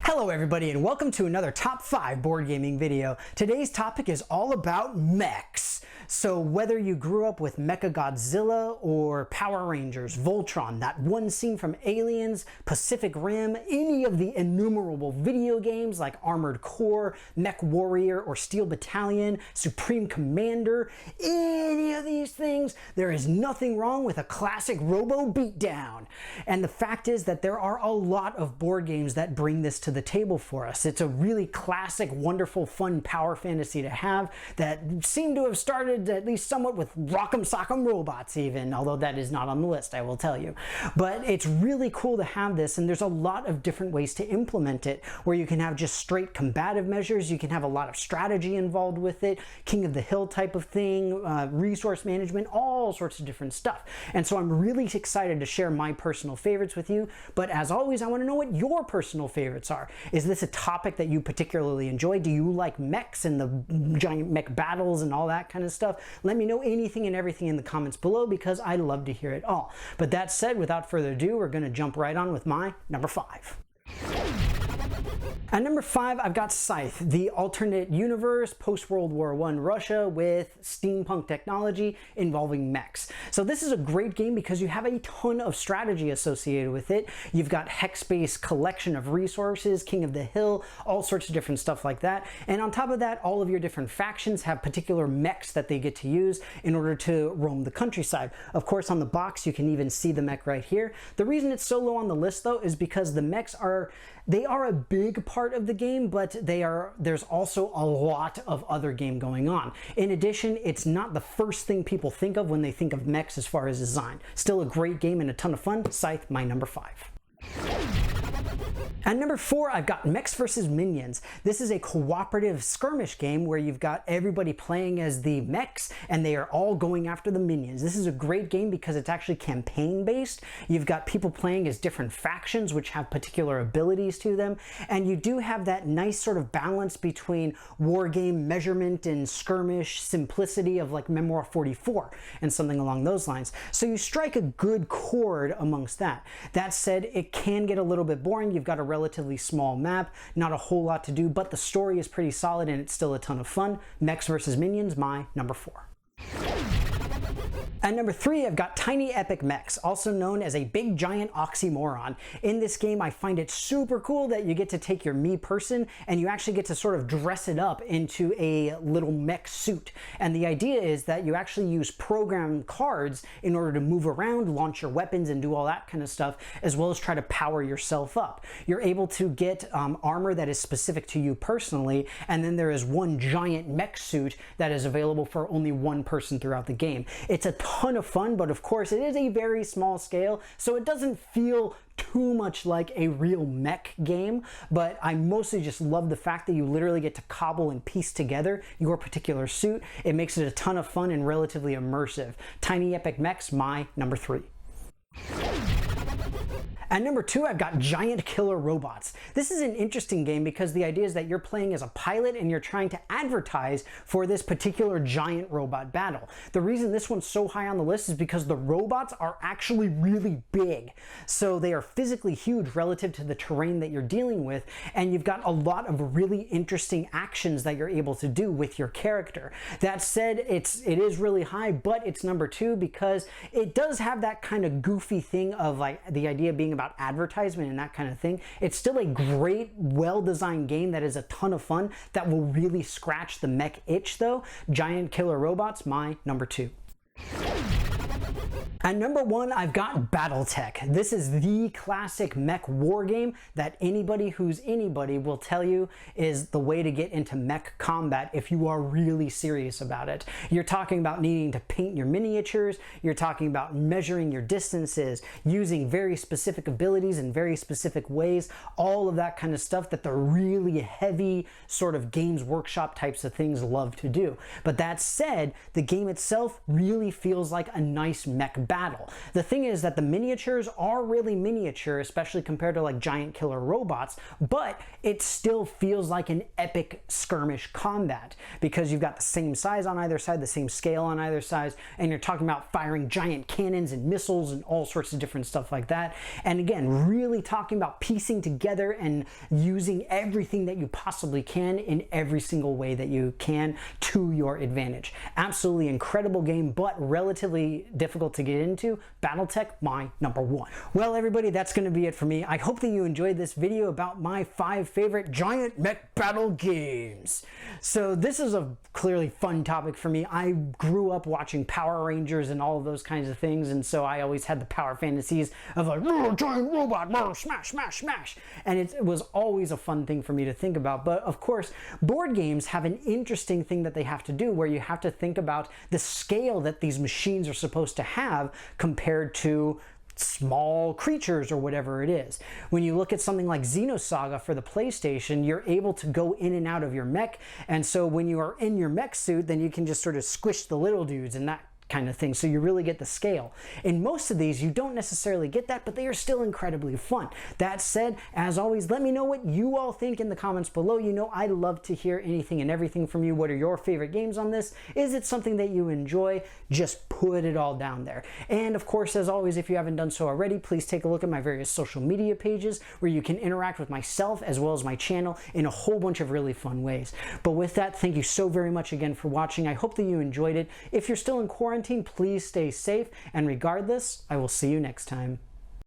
Hello everybody and welcome to another top 5 board gaming video. Today's topic is all about mechs. So whether you grew up with Mechagodzilla or Power Rangers, Voltron, that one scene from Aliens, Pacific Rim, any of the innumerable video games like Armored Core, Mech Warrior, or Steel Battalion, Supreme Commander, any of these things, there is nothing wrong with a classic Robo Beatdown. And the fact is that there are a lot of board games that bring this to the table for us. It's a really classic, wonderful, fun power fantasy to have that seemed to have started at least somewhat with Rock'em Sock'em Robots even, although that is not on the list, I will tell you. But it's really cool to have this, and there's a lot of different ways to implement it, where you can have just straight combative measures, you can have a lot of strategy involved with it, King of the Hill type of thing, resource management, all sorts of different stuff. And so I'm really excited to share my personal favorites with you, but as always, I want to know what your personal favorites are. Is this a topic that you particularly enjoy? Do you like mechs and the giant mech battles and all that kind of stuff? Let me know anything and everything in the comments below because I love to hear it all. But that said, without further ado, we're going to jump right on with my number 5. At number 5, I've got Scythe, the alternate universe post-World War I Russia with steampunk technology involving mechs. So this is a great game because you have a ton of strategy associated with it. You've got hex-based collection of resources, King of the Hill, all sorts of different stuff like that. And on top of that, all of your different factions have particular mechs that they get to use in order to roam the countryside. Of course, on the box, you can even see the mech right here. The reason it's so low on the list, though, is because the mechs are a big part of the game, but there's also a lot of other game going on. In addition, it's not the first thing people think of when they think of mechs as far as design. Still a great game and a ton of fun. Scythe, my number 5. At number 4, I've got Mechs vs. Minions. This is a cooperative skirmish game where you've got everybody playing as the mechs and they are all going after the minions. This is a great game because it's actually campaign based. You've got people playing as different factions which have particular abilities to them, and you do have that nice sort of balance between war game measurement and skirmish simplicity of like Memoir 44 and something along those lines. So you strike a good chord amongst that. That said, it can get a little bit boring. You've got a relatively small map, not a whole lot to do, but the story is pretty solid and it's still a ton of fun. Mechs vs. Minions, my number 4. At number 3, I've got Tiny Epic Mechs, also known as a big giant oxymoron. In this game, I find it super cool that you get to take your me person and you actually get to sort of dress it up into a little mech suit. And the idea is that you actually use program cards in order to move around, launch your weapons, and do all that kind of stuff, as well as try to power yourself up. You're able to get armor that is specific to you personally, and then there is one giant mech suit that is available for only one person throughout the game. It's a ton of fun, but of course it is a very small scale, so it doesn't feel too much like a real mech game, but I mostly just love the fact that you literally get to cobble and piece together your particular suit. It makes it a ton of fun and relatively immersive. Tiny Epic Mechs, my number 3. At number 2, I've got Giant Killer Robots. This is an interesting game because the idea is that you're playing as a pilot and you're trying to advertise for this particular giant robot battle. The reason this one's so high on the list is because the robots are actually really big. So they are physically huge relative to the terrain that you're dealing with, and you've got a lot of really interesting actions that you're able to do with your character. That said, it is really high, but it's number 2 because it does have that kind of goofy thing of like the idea being about advertisement and that kind of thing. It's still a great, well-designed game that is a ton of fun that will really scratch the mech itch though. Giant Killer Robots, my number 2. At number 1, I've got Battletech. This is the classic mech war game that anybody who's anybody will tell you is the way to get into mech combat if you are really serious about it. You're talking about needing to paint your miniatures, you're talking about measuring your distances, using very specific abilities in very specific ways, all of that kind of stuff that the really heavy sort of Games Workshop types of things love to do. But that said, the game itself really feels like a nice mech battle. battle. The thing is that the miniatures are really miniature, especially compared to like giant killer robots, but it still feels like an epic skirmish combat because you've got the same size on either side, the same scale on either side, and you're talking about firing giant cannons and missiles and all sorts of different stuff like that. And again, really talking about piecing together and using everything that you possibly can in every single way that you can to your advantage. Absolutely incredible game, but relatively difficult to get into. Battletech, my number one. Well, everybody, that's going to be it for me. I hope that you enjoyed this video about my 5 favorite giant mech battle games. So this is a clearly fun topic for me. I grew up watching Power Rangers and all of those kinds of things, and so I always had the power fantasies of like, giant robot, smash, smash, smash. And it was always a fun thing for me to think about. But of course, board games have an interesting thing that they have to do where you have to think about the scale that these machines are supposed to have compared to small creatures or whatever it is. When you look at something like Xenosaga for the PlayStation, you're able to go in and out of your mech, and so when you are in your mech suit, then you can just sort of squish the little dudes and that kind of thing, so you really get the scale. In most of these, you don't necessarily get that, but they are still incredibly fun. That said, as always, let me know what you all think in the comments below. You know, I love to hear anything and everything from you. What are your favorite games on this? Is it something that you enjoy? Just put it all down there. And of course, as always, if you haven't done so already, please take a look at my various social media pages where you can interact with myself as well as my channel in a whole bunch of really fun ways. But with that, thank you so very much again for watching. I hope that you enjoyed it. If you're still in quarantine, please stay safe, and regardless, I will see you next time.